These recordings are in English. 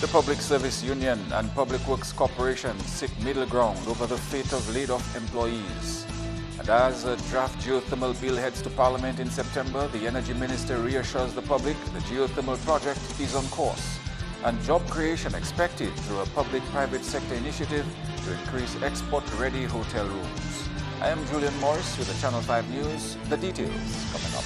The Public Service Union and Public Works Corporation seek middle ground over the fate of laid-off employees. And as a draft geothermal bill heads to Parliament in September, the Energy Minister reassures the public the geothermal project is on course. And job creation expected through a public-private sector initiative to increase export-ready hotel rooms. I am Julian Morris with the Channel 5 News. The details coming up.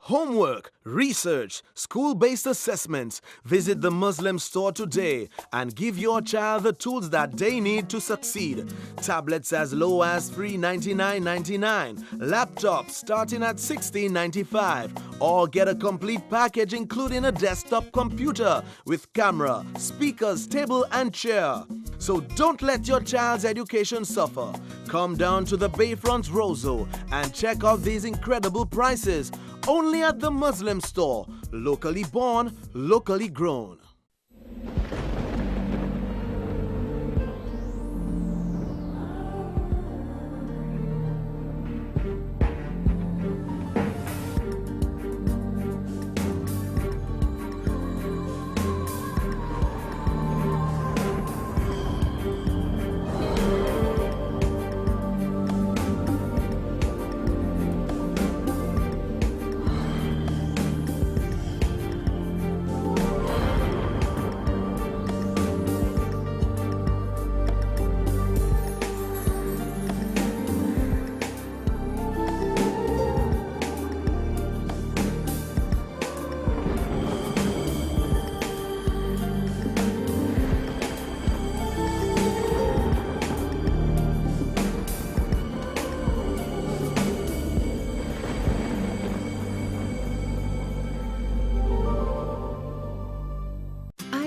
Homework, research, school-based assessments. Visit the Muslim store today and give your child the tools that they need to succeed. Tablets as low as $399.99. Laptops starting at $16.95. Or get a complete package including a desktop computer with camera, speakers, table and chair. So don't let your child's education suffer. Come down to the Bayfront Roseau and check out these incredible prices. Only at the Muslim store. Locally born, locally grown.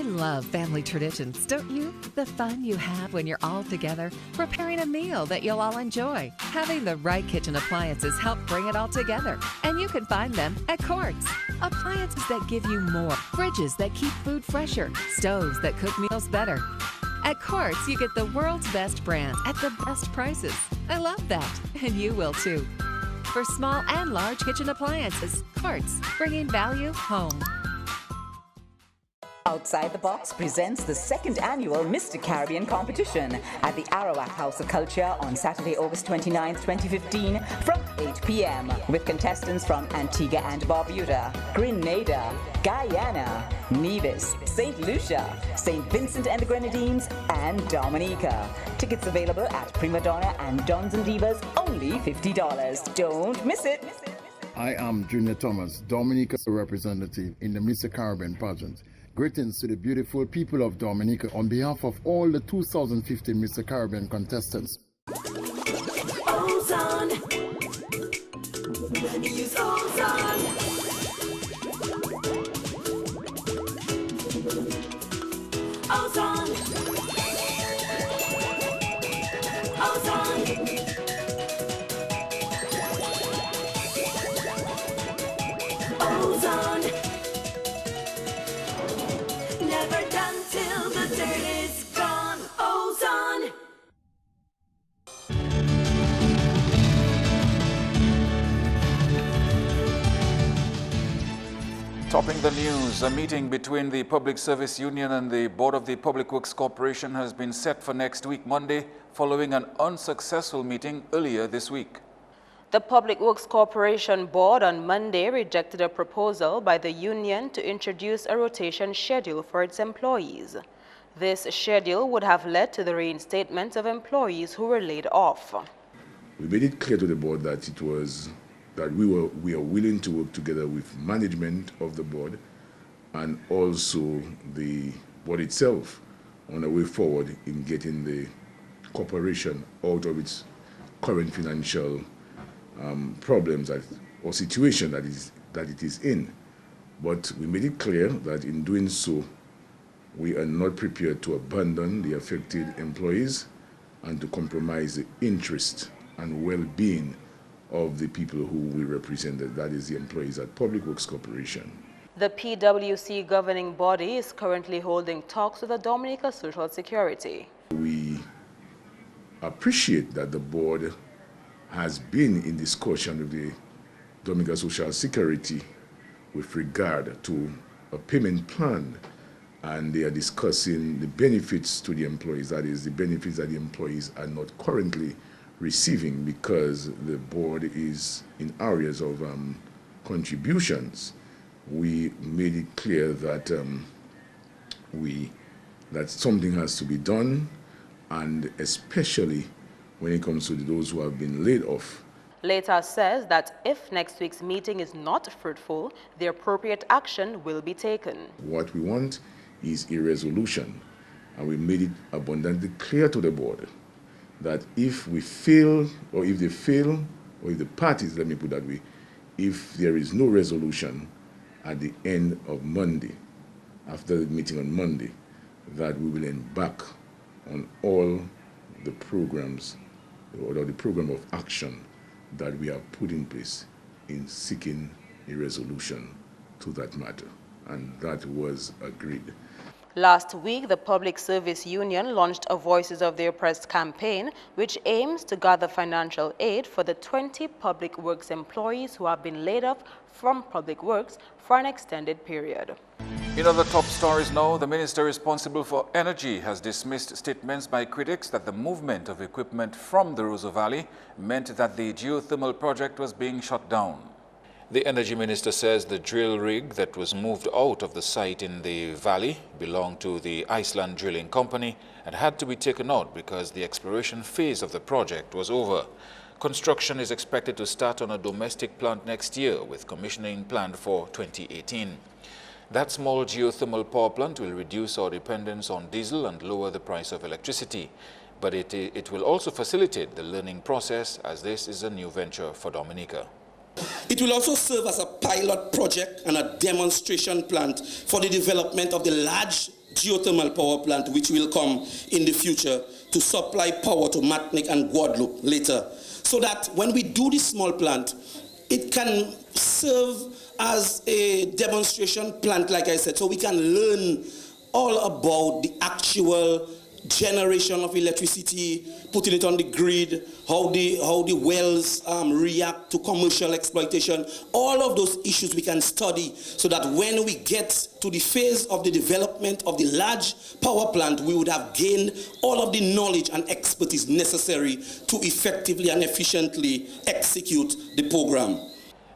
Love family traditions, don't you? The fun you have when you're all together, preparing a meal that you'll all enjoy. Having the right kitchen appliances help bring it all together. And you can find them at Quartz. Appliances that give you more, fridges that keep food fresher, stoves that cook meals better. At Quartz, you get the world's best brands at the best prices. I love that, and you will too. For small and large kitchen appliances, Quartz, bringing value home. Outside the Box presents the second annual Mr. Caribbean competition at the Arawak House of Culture on Saturday, August 29, 2015 from 8 p.m. with contestants from Antigua and Barbuda, Grenada, Guyana, Nevis, St. Lucia, St. Vincent and the Grenadines, and Dominica. Tickets available at Prima Donna and Dons and Divas, only $50. Don't miss it. I am Junior Thomas, Dominica's representative in the Mr. Caribbean pageant. Greetings to the beautiful people of Dominica on behalf of all the 2015 Mr. Caribbean contestants. Ozone. Use Ozone. Ozone. Ozone. Ozone. Never done till the dirt is gone. Ozone. Topping the news, a meeting between the Public Service Union and the Board of the Public Works Corporation has been set for next week, Monday, following an unsuccessful meeting earlier this week. The Public Works Corporation Board on Monday rejected a proposal by the union to introduce a rotation schedule for its employees. This schedule would have led to the reinstatement of employees who were laid off. We made it clear to the board that we are willing to work together with management of the board and also the board itself on a way forward in getting the corporation out of its current financial problems or situation that it is in. But we made it clear that in doing so, we are not prepared to abandon the affected employees and to compromise the interest and well-being of the people who we represented, that is the employees at Public Works Corporation. The PWC governing body is currently holding talks with the Dominica Social Security. We appreciate that the board has been in discussion with the Dominica Social Security with regard to a payment plan and they are discussing the benefits to the employees, that is, the benefits that the employees are not currently receiving because the board is in areas of contributions. We made it clear that that something has to be done, and especially when it comes to those who have been laid off. Later says that if next week's meeting is not fruitful, the appropriate action will be taken. What we want is a resolution, and we made it abundantly clear to the board that if we fail, or if they fail, or if the parties, let me put that way, if there is no resolution at the end of Monday, after the meeting on Monday, that we will embark on all the programs, or the program of action that we have put in place in seeking a resolution to that matter. And that was agreed. Last week, the Public Service Union launched a Voices of the Oppressed campaign, which aims to gather financial aid for the 20 public works employees who have been laid off from public works for an extended period. In other top stories now, the minister responsible for energy has dismissed statements by critics that the movement of equipment from the Roseau Valley meant that the geothermal project was being shut down. The energy minister says the drill rig that was moved out of the site in the valley belonged to the Iceland Drilling Company and had to be taken out because the exploration phase of the project was over. Construction is expected to start on a domestic plant next year, with commissioning planned for 2018. That small geothermal power plant will reduce our dependence on diesel and lower the price of electricity. But it will also facilitate the learning process, as this is a new venture for Dominica. It will also serve as a pilot project and a demonstration plant for the development of the large geothermal power plant, which will come in the future to supply power to Martinique and Guadeloupe later. So that when we do this small plant, it can serve as a demonstration plant, like I said, so we can learn all about the actual generation of electricity, putting it on the grid, how the wells react to commercial exploitation. All of those issues we can study so that when we get to the phase of the development of the large power plant, we would have gained all of the knowledge and expertise necessary to effectively and efficiently execute the program.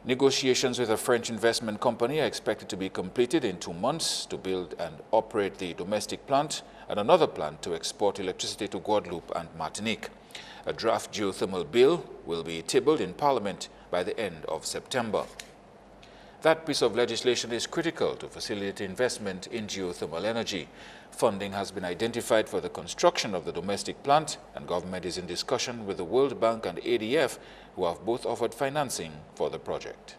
Negotiations with a French investment company are expected to be completed in 2 months to build and operate the domestic plant and another plant to export electricity to Guadeloupe and Martinique. A draft geothermal bill will be tabled in Parliament by the end of September. That piece of legislation is critical to facilitate investment in geothermal energy. Funding has been identified for the construction of the domestic plant, and government is in discussion with the World Bank and ADF, who have both offered financing for the project.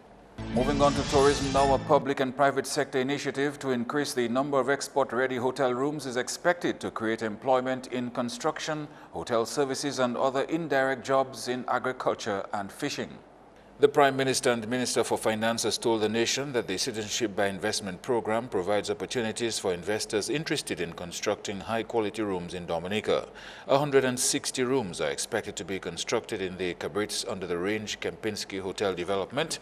Moving on to tourism now, a public and private sector initiative to increase the number of export-ready hotel rooms is expected to create employment in construction, hotel services and other indirect jobs in agriculture and fishing. The Prime Minister and Minister for Finance has told the nation that the Citizenship by Investment program provides opportunities for investors interested in constructing high-quality rooms in Dominica. 160 rooms are expected to be constructed in the Cabritz under the Range Kempinski Hotel development.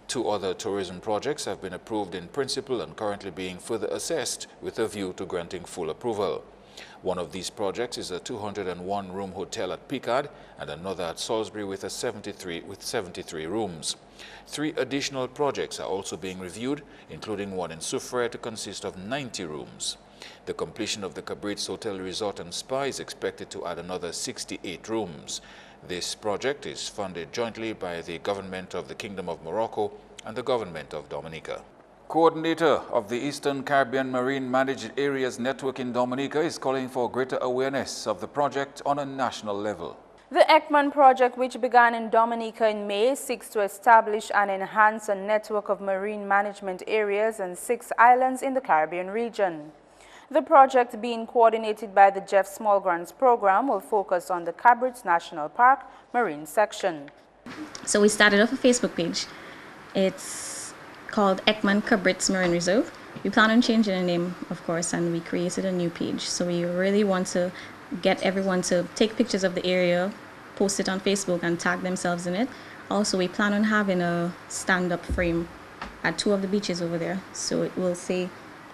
2 other tourism projects have been approved in principle and currently being further assessed with a view to granting full approval. One of these projects is a 201-room hotel at Picard and another at Salisbury with 73 rooms. 3 additional projects are also being reviewed, including one in Soufrière to consist of 90 rooms. The completion of the Cabritz Hotel Resort and Spa is expected to add another 68 rooms. This project is funded jointly by the Government of the Kingdom of Morocco and the Government of Dominica. Coordinator of the Eastern Caribbean Marine Managed Areas Network in Dominica is calling for greater awareness of the project on a national level. The Ekman project, which began in Dominica in May, seeks to establish and enhance a network of marine management areas in 6 islands in the Caribbean region. The project, being coordinated by the Jeff Small Grants program, will focus on the Cabritz National Park Marine section. So we started off a Facebook page. It's called Ekman Cabritz Marine Reserve. We plan on changing the name, of course, and we created a new page. So we really want to get everyone to take pictures of the area, post it on Facebook and tag themselves in it. Also, we plan on having a stand-up frame at 2 of the beaches over there. So it will say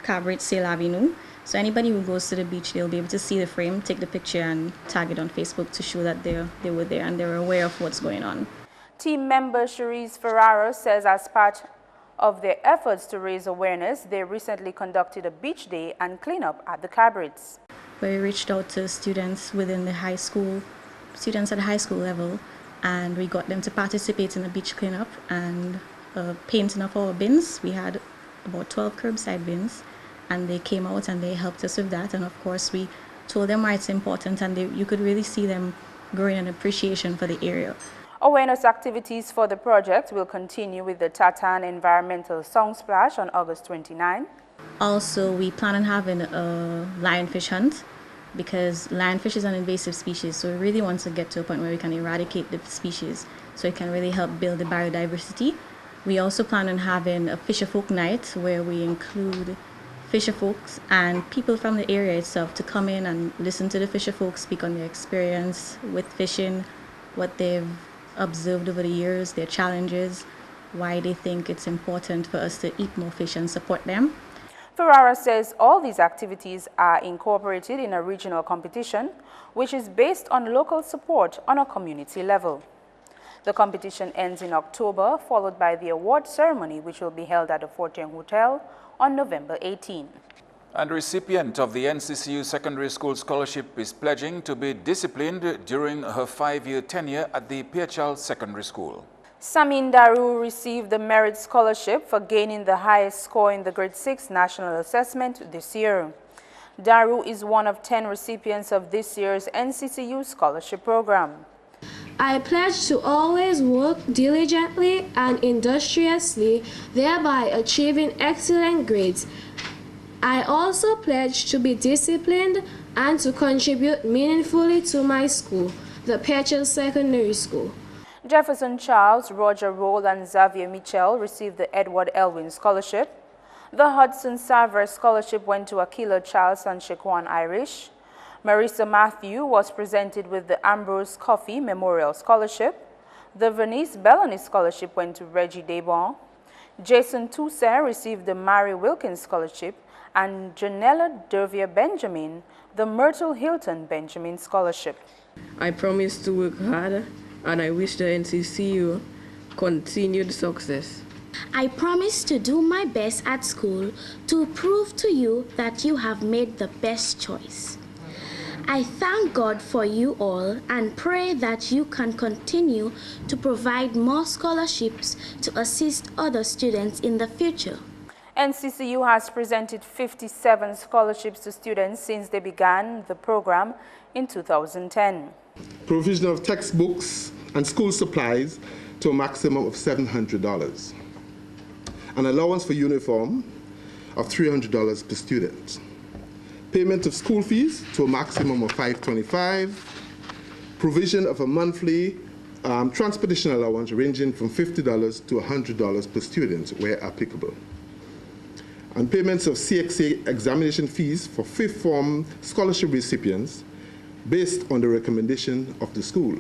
Cabrit C'est la vie nous. So anybody who goes to the beach, they'll be able to see the frame, take the picture, and tag it on Facebook to show that they were there and they were aware of what's going on. Team member Cherise Ferraro says as part of their efforts to raise awareness, they recently conducted a beach day and cleanup at the Cabrits. Where we reached out to students within the high school, students at the high school level, and we got them to participate in the beach cleanup and painting of our bins. We had about 12 curbside bins, and they came out and they helped us with that. And of course, we told them why it's important, and you could really see them growing an appreciation for the area. Awareness activities for the project will continue with the Tatan Environmental Song Splash on August 29. Also, we plan on having a lionfish hunt because lionfish is an invasive species, so we really want to get to a point where we can eradicate the species so it can really help build the biodiversity. We also plan on having a fisherfolk night where we include fisherfolks and people from the area itself to come in and listen to the fisherfolk speak on their experience with fishing, what they've observed over the years, their challenges, why they think it's important for us to eat more fish and support them. Ferrara says all these activities are incorporated in a regional competition, which is based on local support on a community level. The competition ends in October, followed by the award ceremony, which will be held at the Fortune Hotel on November 18. And recipient of the NCCU Secondary School Scholarship is pledging to be disciplined during her 5-year tenure at the Pearchild Secondary School. Samin Daru received the Merit Scholarship for gaining the highest score in the Grade 6 National Assessment this year. Daru is one of 10 recipients of this year's NCCU Scholarship Program. I pledge to always work diligently and industriously, thereby achieving excellent grades. I also pledge to be disciplined and to contribute meaningfully to my school, the Pearchild Secondary School. Jefferson Charles, Roger Roll, and Xavier Mitchell received the Edward Elwin Scholarship. The Hudson Savre Scholarship went to Akila Charles and Shaquan Irish. Marissa Matthew was presented with the Ambrose Coffey Memorial Scholarship. The Venice Bellany Scholarship went to Reggie Desbon. Jason Toussaint received the Mary Wilkins Scholarship, and Janella Dervier Benjamin the Myrtle Hilton Benjamin Scholarship. I promise to work hard, and I wish the NCCU continued success. I promise to do my best at school to prove to you that you have made the best choice. I thank God for you all and pray that you can continue to provide more scholarships to assist other students in the future. NCCU has presented 57 scholarships to students since they began the program in 2010. Provision of textbooks and school supplies to a maximum of $700. An allowance for uniform of $300 per student. Payment of school fees to a maximum of $525. Provision of a monthly transportation allowance ranging from $50 to $100 per student where applicable. And payments of CXA examination fees for 5th form scholarship recipients based on the recommendation of the school.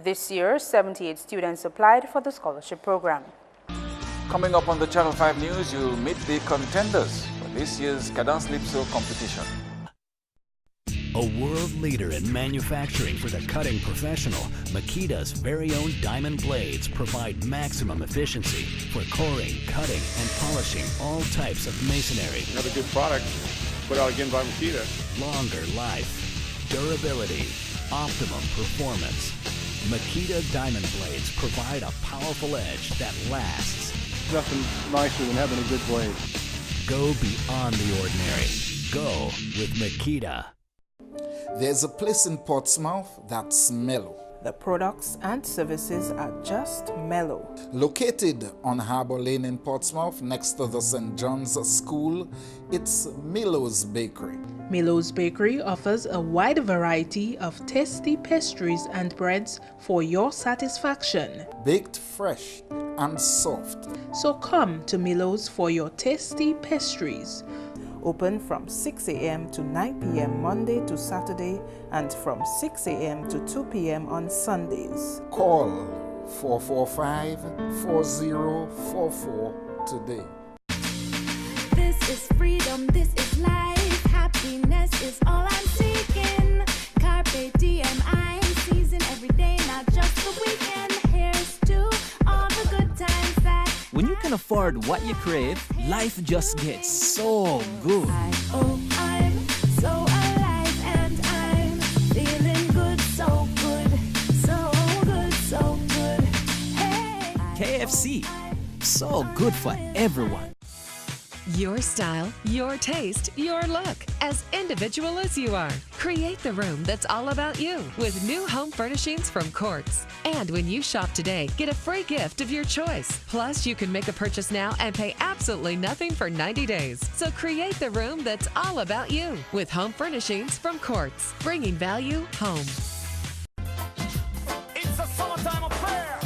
This year, 78 students applied for the scholarship program. Coming up on the Channel 5 News, you'll meet the contenders for this year's Cadence Lipso competition. A world leader in manufacturing for the cutting professional, Makita's very own diamond blades provide maximum efficiency for coring, cutting, and polishing all types of masonry. Another good product put out again by Makita. Longer life, durability, optimum performance. Makita diamond blades provide a powerful edge that lasts. Nothing nicer than having a good blade. Go beyond the ordinary. Go with Makita. There's a place in Portsmouth that's mellow. The products and services are just mellow. Located on Harbour Lane in Portsmouth, next to the St. John's School, it's Milo's Bakery. Milo's Bakery offers a wide variety of tasty pastries and breads for your satisfaction. Baked fresh and soft. So come to Milo's for your tasty pastries. Open from 6 a.m. to 9 p.m. Monday to Saturday and from 6 a.m. to 2 p.m. on Sundays. Call 445-4044 today. This This is freedom, this is life. Happiness is all I'm seeking. Carpe diem, I'm seizing every day, not just the weekend. Here's to all the good times that when you can afford what you crave, life just gets so good. oh, I'm so alive and I'm feeling good, so good, so good, so good. Hey, KFC, so good for everyone. Your style, your taste, your look, as individual as you are. Create the room that's all about you with new home furnishings from Quartz. And when you shop today, get a free gift of your choice. Plus, you can make a purchase now and pay absolutely nothing for 90 days. So create the room that's all about you with home furnishings from Quartz, bringing value home. It's a summertime affair.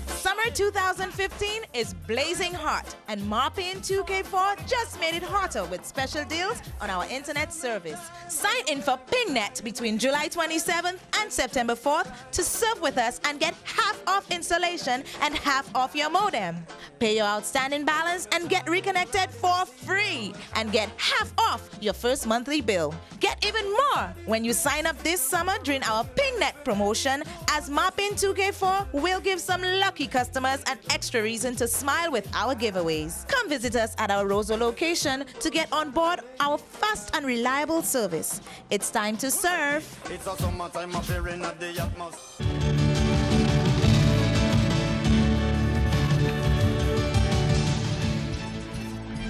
Summer 2015 is blazing hot, and Marpin 2k4 just made it hotter with special deals on our internet service. Sign in for PingNet between July 27th and September 4th to serve with us and get half off installation and half off your modem. Pay your outstanding balance and get reconnected for free and get half off your first monthly bill. Get even more when you sign up this summer during our PingNet promotion, as Marpin 2k4 will give some lucky customers an extra reason to smile with our giveaways. Come visit us at our Roseau location to get on board our fast and reliable service. It's time to serve. It's a summertime affair in the atmosphere.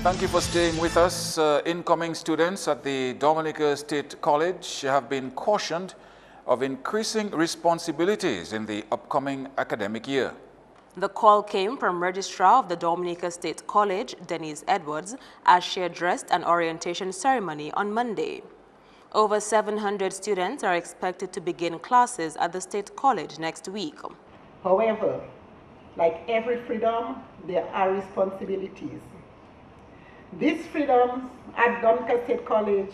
Thank you for staying with us. Incoming students at the Dominica State College have been cautioned of increasing responsibilities in the upcoming academic year. The call came from Registrar of the Dominica State College, Denise Edwards, as she addressed an orientation ceremony on Monday. Over 700 students are expected to begin classes at the State College next week. However, like every freedom, there are responsibilities. These freedoms at Dominica State College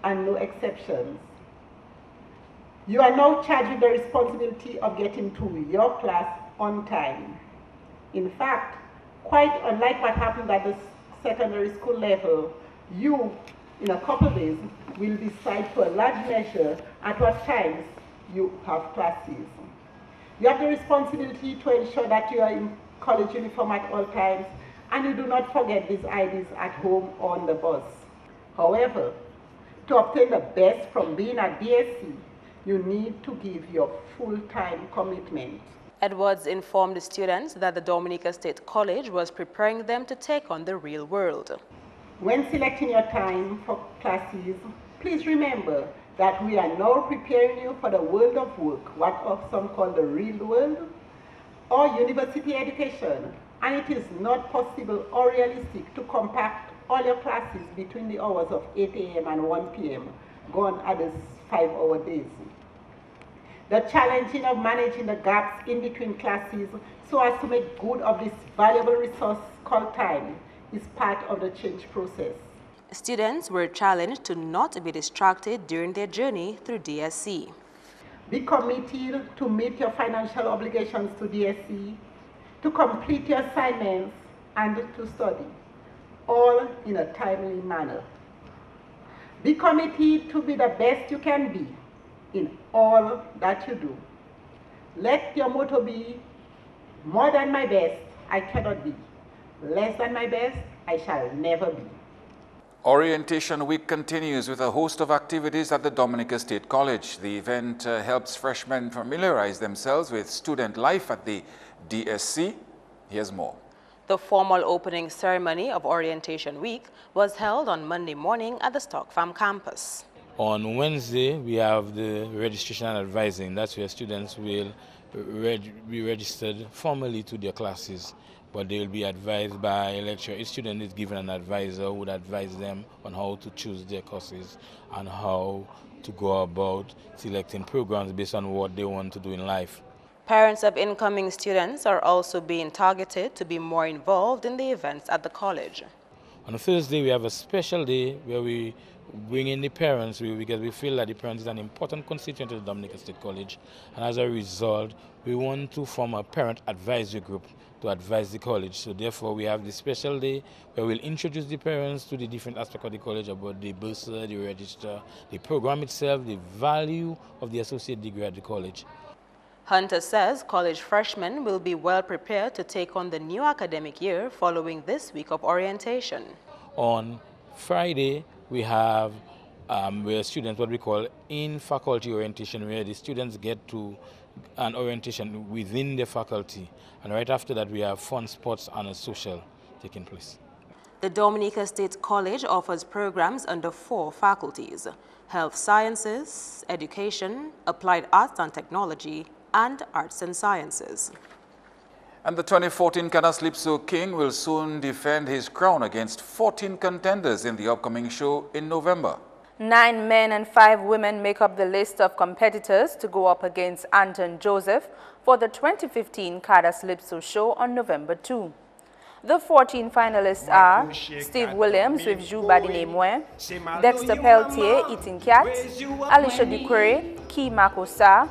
are no exceptions. You are now charged with the responsibility of getting to your class on time. In fact, quite unlike what happened at the secondary school level, you, in a couple of days, will decide to a large measure at what times you have classes. You have the responsibility to ensure that you are in college uniform at all times, and you do not forget these IDs at home or on the bus. However, to obtain the best from being at DSC, you need to give your full-time commitment. Edwards informed the students that the Dominica State College was preparing them to take on the real world. When selecting your time for classes, please remember that we are now preparing you for the world of work, what some call the real world, or university education. And it is not possible or realistic to compact all your classes between the hours of 8 a.m. and 1 p.m. gone at the 5-hour days. The challenging of managing the gaps in between classes so as to make good of this valuable resource called time is part of the change process. Students were challenged to not be distracted during their journey through DSC. Be committed to meet your financial obligations to DSC, to complete your assignments, and to study, all in a timely manner. Be committed to be the best you can be in all that you do. Let your motto be, more than my best, I cannot be. Less than my best, I shall never be. Orientation Week continues with a host of activities at the Dominica State College. The event helps freshmen familiarize themselves with student life at the DSC. Here's more. The formal opening ceremony of Orientation Week was held on Monday morning at the Stock Farm campus. On Wednesday, we have the registration and advising. That's where students will be registered formally to their classes, but they will be advised by a lecturer. Each student is given an advisor who would advise them on how to choose their courses and how to go about selecting programs based on what they want to do in life. Parents of incoming students are also being targeted to be more involved in the events at the college. On Thursday, we have a special day where we bring in the parents because we feel that the parents is an important constituent of the Dominica State College, and as a result, we want to form a parent advisory group to advise the college. So therefore we have this special day where we'll introduce the parents to the different aspects of the college about the bursar, the register, the program itself, the value of the associate degree at the college. Hunter says college freshmen will be well prepared to take on the new academic year following this week of orientation. On Friday, we have where students, what we call in-faculty orientation, where the students get to an orientation within the faculty. And right after that, we have fun, sports, and a social taking place. The Dominica State College offers programs under 4 faculties: health sciences, education, applied arts and technology, and arts and sciences. And the 2014 Canas-Lipso King will soon defend his crown against 14 contenders in the upcoming show in November. 9 men and 5 women make up the list of competitors to go up against Anton Joseph for the 2015 Canas-Lipso show on November 2. The 14 finalists are Steve Williams with Jou Badine Mouin, Dexter Peltier, Eating Cat, Alicia Ducre, Key Makosa,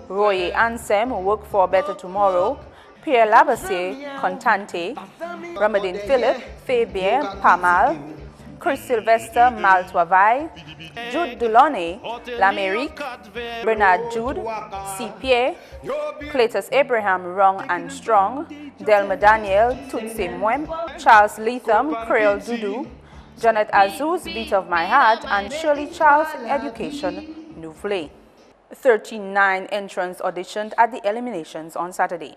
Roy Ansem, Work for a Better Tomorrow, Pierre Labasse, Contante, Ramadine Philip, Fabien Pamal, Chris Sylvester, Maltoivai, Jude Delaunay, L'Amérique, Bernard Jude, C. Pierre, Cletus Abraham, Wrong and Strong, Delma Daniel, Tutsi Mwem, Charles Leatham, Creole Doudou, Janet Azuz, Beat of My Heart, and Shirley Charles, Education Nouvelé. 39 entrants auditioned at the eliminations on Saturday.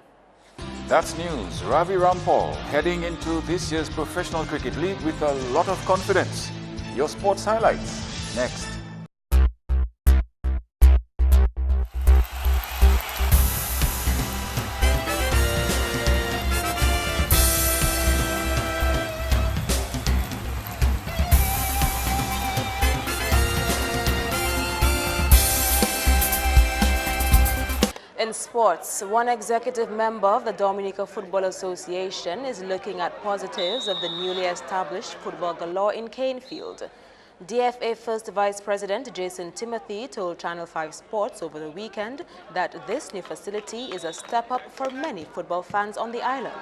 That's news. Ravi Rampal heading into this year's Professional Cricket League with a lot of confidence. Your sports highlights next. In sports, one executive member of the Dominica Football Association is looking at positives of the newly established Football Galore in Canefield. DFA First Vice President Jason Timothy told Channel 5 Sports over the weekend that this new facility is a step up for many football fans on the island.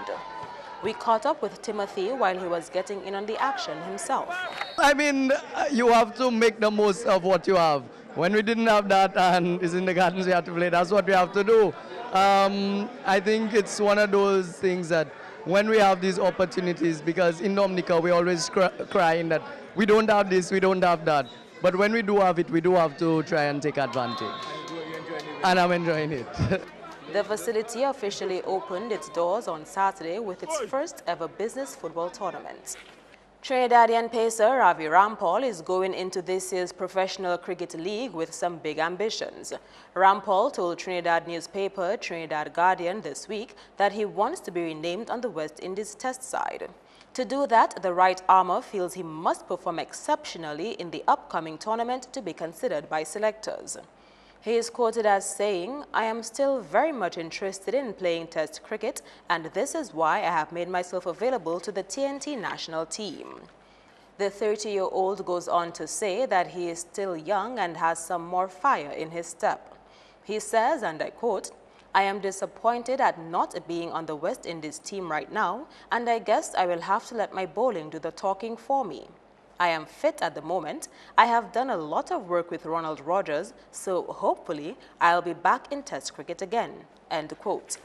We caught up with Timothy while he was getting in on the action himself. I mean, you have to make the most of what you have. When we didn't have that and it's in the gardens we have to play, that's what we have to do. I think it's one of those things that when we have these opportunities, because in Dominica we're always crying that we don't have this, we don't have that. But when we do have it, we do have to try and take advantage. And I'm enjoying it. The facility officially opened its doors on Saturday with its first ever business football tournament. Trinidadian pacer Ravi Rampal is going into this year's Professional Cricket League with some big ambitions. Rampal told Trinidad newspaper Trinidad Guardian this week that he wants to be renamed on the West Indies test side. To do that, the right armour feels he must perform exceptionally in the upcoming tournament to be considered by selectors. He is quoted as saying, "I am still very much interested in playing test cricket, and this is why I have made myself available to the TNT national team." The 30-year-old goes on to say that he is still young and has some more fire in his step. He says, and I quote, "I am disappointed at not being on the West Indies team right now, and I guess I will have to let my bowling do the talking for me. I am fit at the moment. I have done a lot of work with Ronald Rogers, so hopefully I'll be back in Test cricket again." End quote.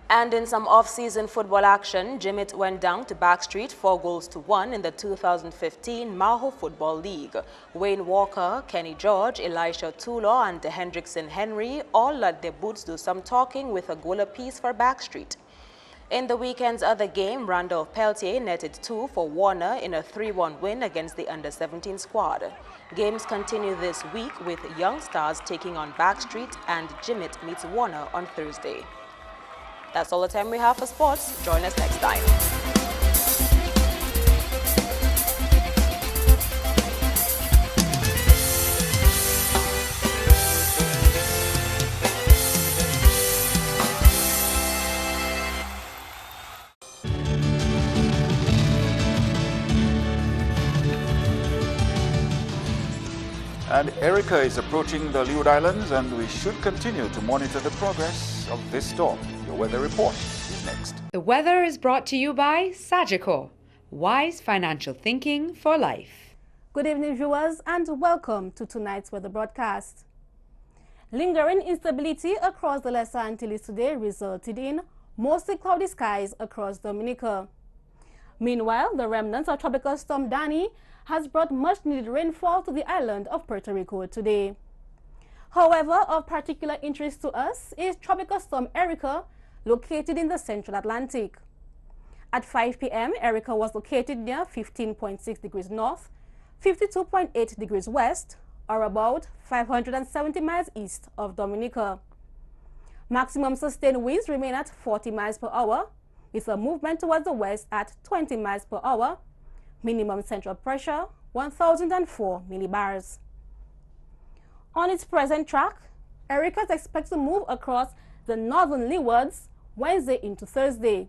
And in some off-season football action, Jimmet went down to Backstreet 4-1 in the 2015 Maho Football League. Wayne Walker, Kenny George, Elisha Tulo, and Hendrickson Henry all let their boots do some talking with a goal apiece for Backstreet. In the weekend's other game, Randolph Peltier netted 2 for Warner in a 3-1 win against the Under-17 squad. Games continue this week with Young Stars taking on Backstreet and Jimmet meets Warner on Thursday. That's all the time we have for sports. Join us next time. And Erica is approaching the Leeward Islands, and we should continue to monitor the progress of this storm. Your weather report is next. The weather is brought to you by Sagicor, wise financial thinking for life. Good evening, viewers, and welcome to tonight's weather broadcast. Lingering instability across the Lesser Antilles today resulted in mostly cloudy skies across Dominica. Meanwhile, the remnants of Tropical Storm Dani has brought much-needed rainfall to the island of Puerto Rico today. However, of particular interest to us is Tropical Storm Erica, located in the Central Atlantic. At 5 p.m., Erica was located near 15.6 degrees north, 52.8 degrees west, or about 570 miles east of Dominica. Maximum sustained winds remain at 40 miles per hour, with a movement towards the west at 20 miles per hour. Minimum central pressure, 1,004 millibars. On its present track, Erica is expected to move across the northern leewards Wednesday into Thursday.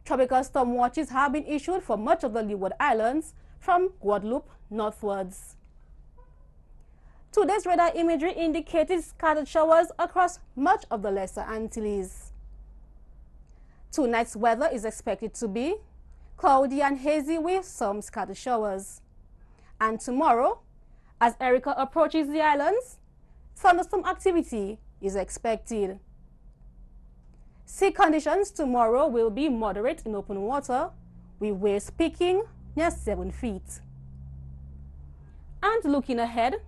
Tropical storm watches have been issued for much of the Leeward Islands from Guadeloupe northwards. Today's radar imagery indicated scattered showers across much of the Lesser Antilles. Tonight's weather is expected to be cloudy and hazy with some scattered showers. And tomorrow, as Erica approaches the islands, thunderstorm activity is expected. Sea conditions tomorrow will be moderate in open water, with waves peaking near 7 feet. And looking ahead,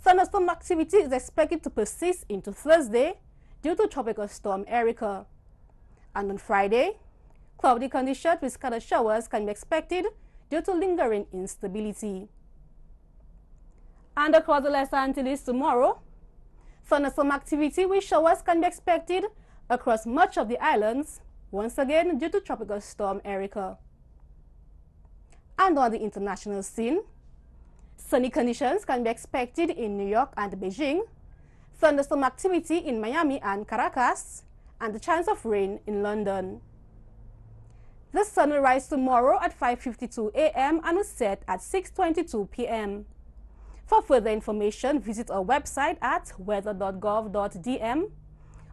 thunderstorm activity is expected to persist into Thursday due to Tropical Storm Erica. And on Friday, cloudy conditions with scattered showers can be expected due to lingering instability. And across the Lesser Antilles tomorrow, thunderstorm activity with showers can be expected across much of the islands, once again due to Tropical Storm Erica. And on the international scene, sunny conditions can be expected in New York and Beijing, thunderstorm activity in Miami and Caracas, and the chance of rain in London. The sun will rise tomorrow at 5:52 a.m. and will set at 6:22 p.m. For further information, visit our website at weather.gov.dm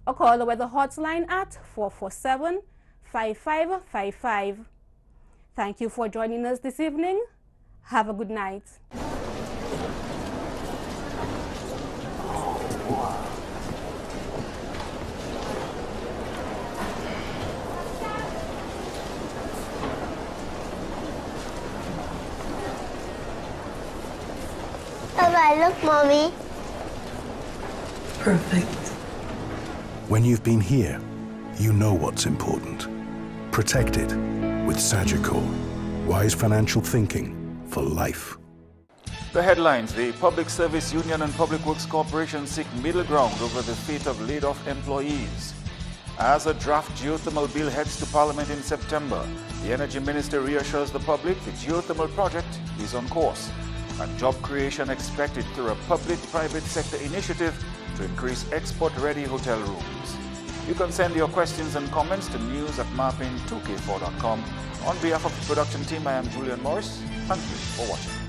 or call the weather hotline at 447-5555. Thank you for joining us this evening. Have a good night. How do I look, Mommy? Perfect. When you've been here, you know what's important. Protect it with Sagicor. Wise financial thinking for life. The headlines: the Public Service Union and Public Works Corporation seek middle ground over the fate of laid-off employees. As a draft geothermal bill heads to Parliament in September, the Energy Minister reassures the public the geothermal project is on course, and job creation expected through a public-private sector initiative to increase export-ready hotel rooms. You can send your questions and comments to news@marpin2k4.com. On behalf of the production team, I am Julian Morris. Thank you for watching.